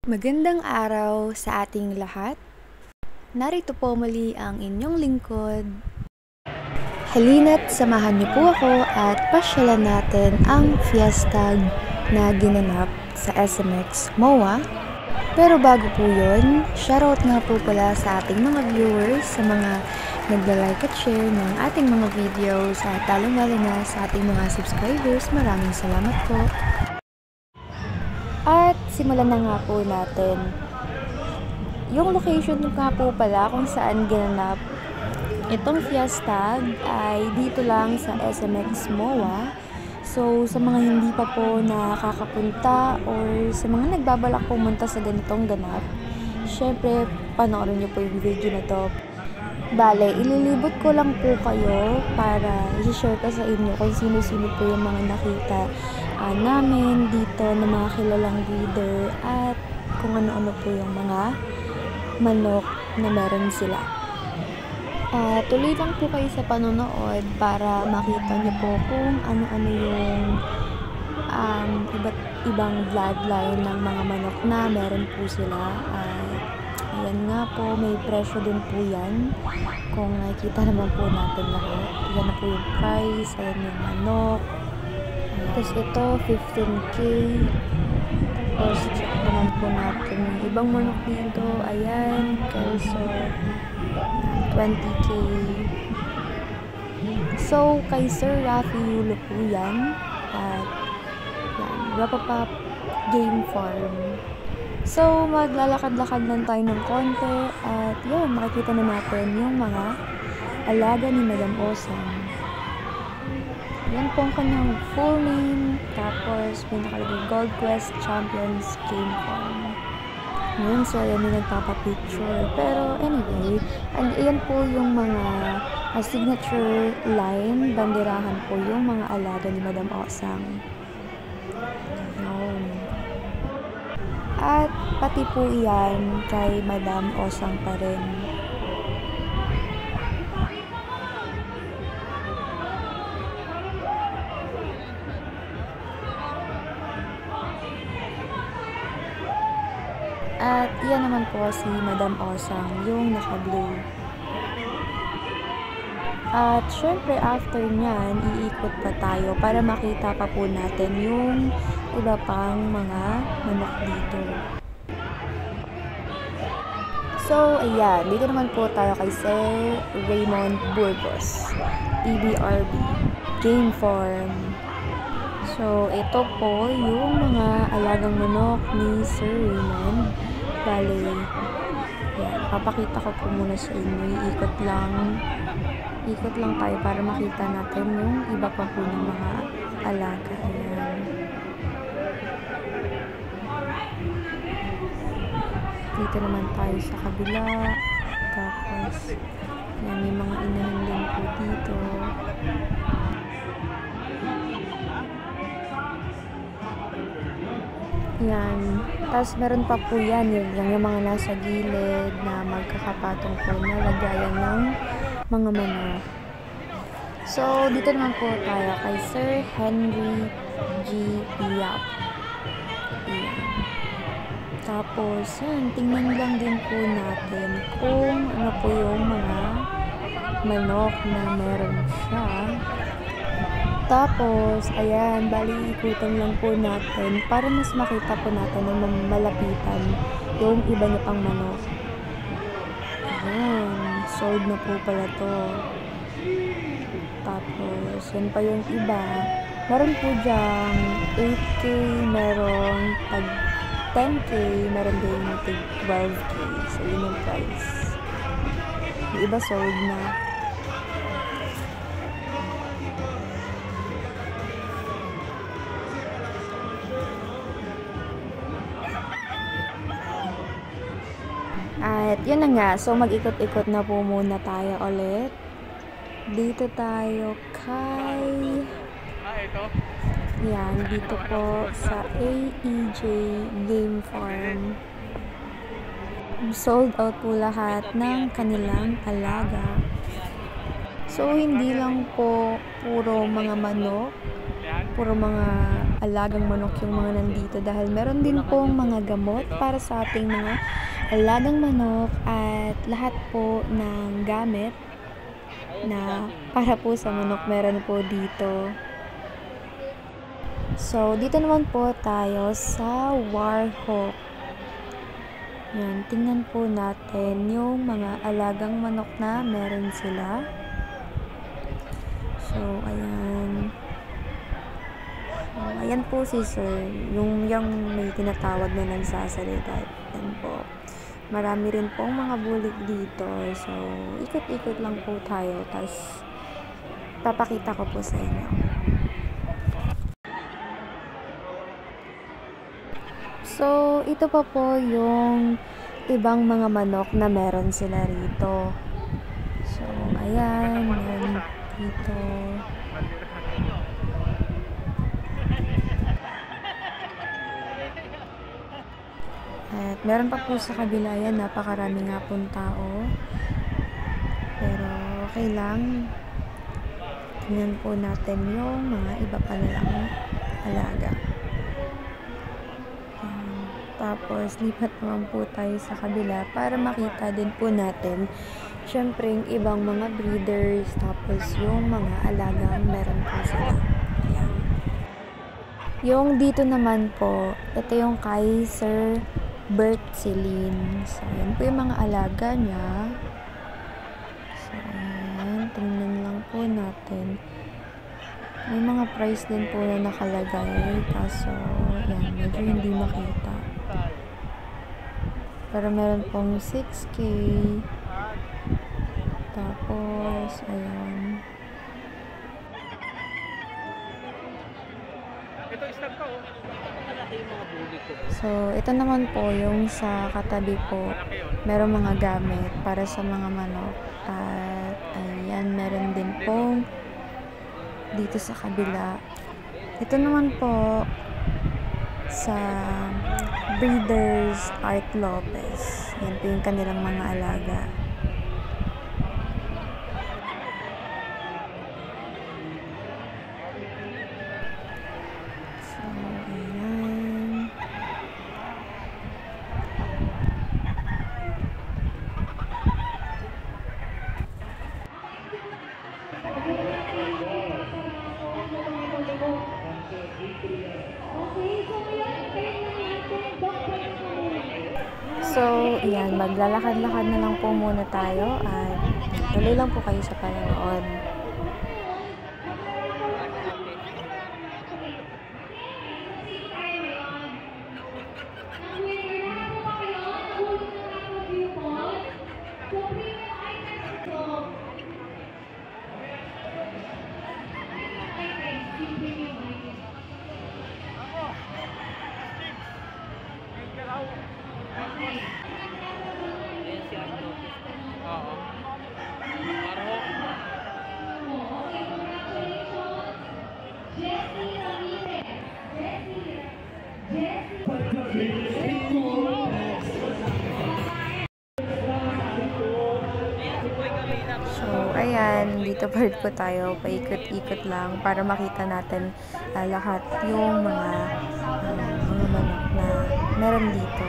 Magandang araw sa ating lahat. Narito po muli ang inyong lingkod. Halina't samahan niyo po ako at pasyalan natin ang fiesta na ginanap sa SMX MOA. Pero bago po yun, shoutout nga po pala sa ating mga viewers, sa mga nagla-like at share ng ating mga videos at lalong-lalo na sa ating mga subscribers. Maraming salamat po. At simulan na nga po natin. Yung location nga po pala kung saan ginanap itong fiesta ay dito lang sa SMX MOA. So, sa mga hindi pa po nakakapunta or sa mga nagbabalak pumunta sa ganitong ganap, syempre, panoorin niyo po yung video na to. Bale, ililibot ko lang po kayo para i-share ko sa inyo kung sino-sino po yung mga nakita namin dito na mga kilalang breeder at kung ano-ano po yung mga manok na meron sila. Tuloy lang po kayo sa panonood para makita niyo po kung ano-ano yung iba't ibang bloodline ng mga manok na meron po sila. Ayan nga po, may presyo din po yan. Kung nakikita naman po natin lahat. Yan na po yung price, ayan yung manok. Tapos ito, 15K. Tapos check naman po natin yung ibang manok dito. Ayan, also 20K. So, kay Sir Rafi Yulo po yan. At yan, Rapapap Game Farm. So, maglalakad-lakad lang tayo ng konti. At yun, makikita na natin yung mga alaga ni Madam Osang. Yan po ang kanyang full name. Tapos, may nakalagay Gold Quest Champions Game Farm. Ngayon, so, yan yung nagpapapicture. Pero, anyway, ayan po yung mga signature line. Banderahan po yung mga alaga ni Madam Osang. Ayan. At, pati po yan kay Madam Osang pa rin. At yan naman po si Madam Osang, yung naka-blue. At syempre after nyan, iikot pa tayo para makita pa po natin yung iba pang mga manok dito. So ayan, dito naman po tayo kay Sir Raymond Burgos, PBRB, Game Farm. So, ito po yung mga alagang manok ni Sir Raymond. Bale, yan, papakita ko po muna sa inyo. Ikot lang tayo para makita natin yung iba pa po ng mga alaga. Ayan. Dito naman tayo sa kabila. Tapos, yan, may mga inahin din po dito. Yan. Tapos meron pa po yan, yung mga nasa gilid na magkakapatong po na lagayan ng mga manok. So, dito naman po tayo kay Sir Henry G. Yap. Yan. Tapos, yan, tingnan lang din po natin kung ano po yung mga manok na meron siya. Tapos, ayan, bali ikutan lang po natin para mas makita po natin na malapitan yung iba niya pang manok. Ayan, sold na po pala to. Tapos, yan pa yung iba. Meron po dyang 8K, meron tag 10K, meron din tag 12K. So, yun yung price. Yung iba sold na. At yun na nga, so mag-ikot-ikot na po muna tayo ulit. Dito tayo kay... Yan, dito po sa AEJ Game Farm. Sold out po lahat ng kanilang alaga. So, hindi lang po puro mga manok, puro mga alagang manok yung mga nandito dahil meron din pong mga gamot para sa ating mga alagang manok at lahat po ng gamit na para po sa manok meron po dito. So, dito naman po tayo sa Warhawk. Yan, tingnan po natin yung mga alagang manok na meron sila. So, ayan. So, ayan po si Sir. Yung may tinatawag na nagsasalita. Yan po. Marami rin pong mga bulik dito. So, ikot-ikot lang po tayo. Tapos, papakita ko po sa inyo. So, ito pa po yung ibang mga manok na meron sila rito. So, ayan, meron dito. At meron pa po sa kabila yan, napakarami nga pong tao. Pero, okay lang. Tingnan po natin yung mga iba pa nilang alaga. Tapos, lipat naman po tayo sa kabila para makita din po natin syempre yung ibang mga breeders, tapos yung mga alagang meron po sila. Ayan. Yung dito naman po, ito yung kay Sir Bert Celine. So, yan po yung mga alaga niya. So, ayan. Tingnan lang po natin. May mga price din po na nakalagay. Kaso, yan. Medyo hindi makita. Pero meron pong 6K. Tapos, ayan. So, ito naman po yung sa katabi po. Meron mga gamit para sa mga manok. At, ayan, meron din pong dito sa kabila. Ito naman po sa Breeders Art Lopez. Yan po yung kanilang mga alaga. So, ayan. So, ayan, maglalakad-lakad na lang po muna tayo at tuloy lang po kayo sa panonood. So, ayan, dito pa rin po tayo, paikot-ikot lang para makita natin lahat yung mga manok na meron dito.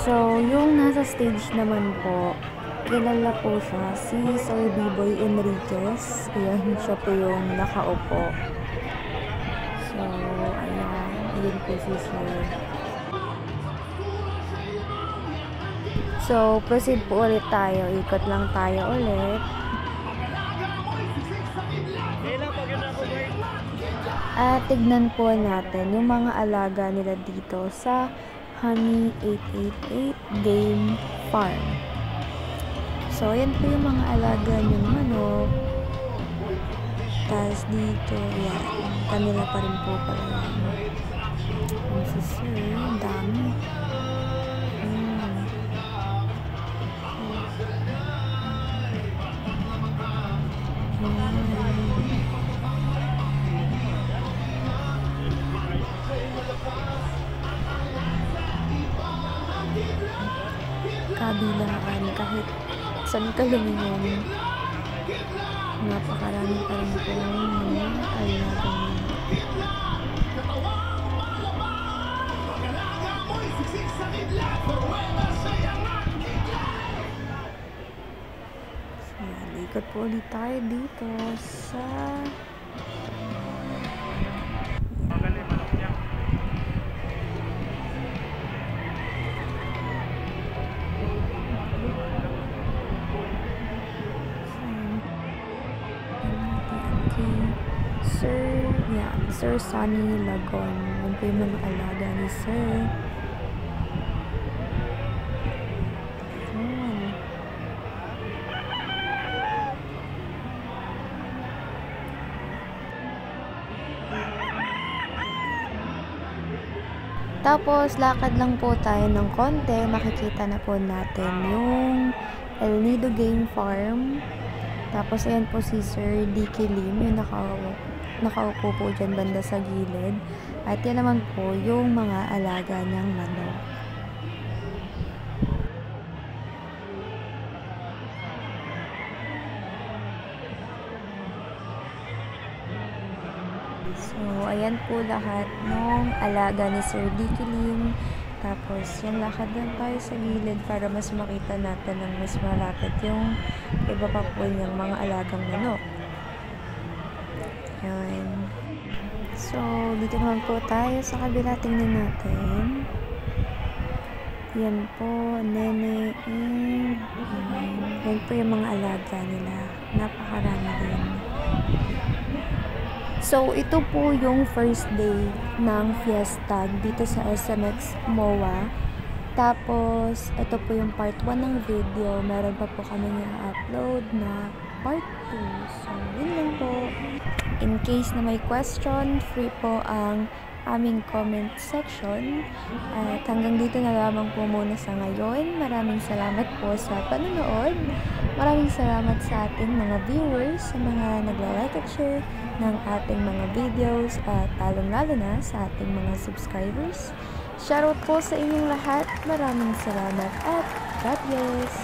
So, yung nasa stage naman po, kilala po siya, si Sir B-Boy Enriquez. Ayan, siya po yung nakaupo. So, ayan, yun po si Sir. So, proceed po ulit tayo. Ikot lang tayo ulit. At tignan po natin yung mga alaga nila dito sa Honey 888 Game Farm. So, ayan po yung mga alaga ng manok. Tapos dito, yan. Kanila pa rin po pala yan. Ang sisir, ang dami. Kabilaan kahit saan ka lumingon Napakarami pa rin po mga alagang ikot po ulit tayo dito sa Sir Sunny Lagon. Yun po yung mga alaga ni Sir. Tapos, lakad lang po tayo ng konti. Makikita na po natin yung El Nido Game Farm. Tapos, ayan po si Sir Dicky Lim, yung nakaupo po dyan banda sa gilid. At yan naman po yung mga alaga niyang manok. So, ayan po lahat ng alaga ni Sir Dicky Lim. Tapos, yung lakad lang tayo sa gilid para mas makita natin ng mas malapit yung iba pa po niyang mga alagang manok. Ayan. So, dito naman po tayo sa kabila. Tingnan natin. Yan po, nene, and yan po yung mga alaga nila. Napakarami din. So, ito po yung first day ng fiesta dito sa SMX MOA. Tapos, ito po yung part 1 ng video. Meron pa po kami na-upload na part 2. So, yun lang po. In case na may question, free po ang aming comment section. At hanggang dito na lamang po muna sa ngayon. Maraming salamat po sa panonood. Maraming salamat sa ating mga viewers, sa mga nagla-like at share ng ating mga videos, at lalong-lalo na sa ating mga subscribers. Shoutout po sa inyong lahat. Maraming salamat at God bless!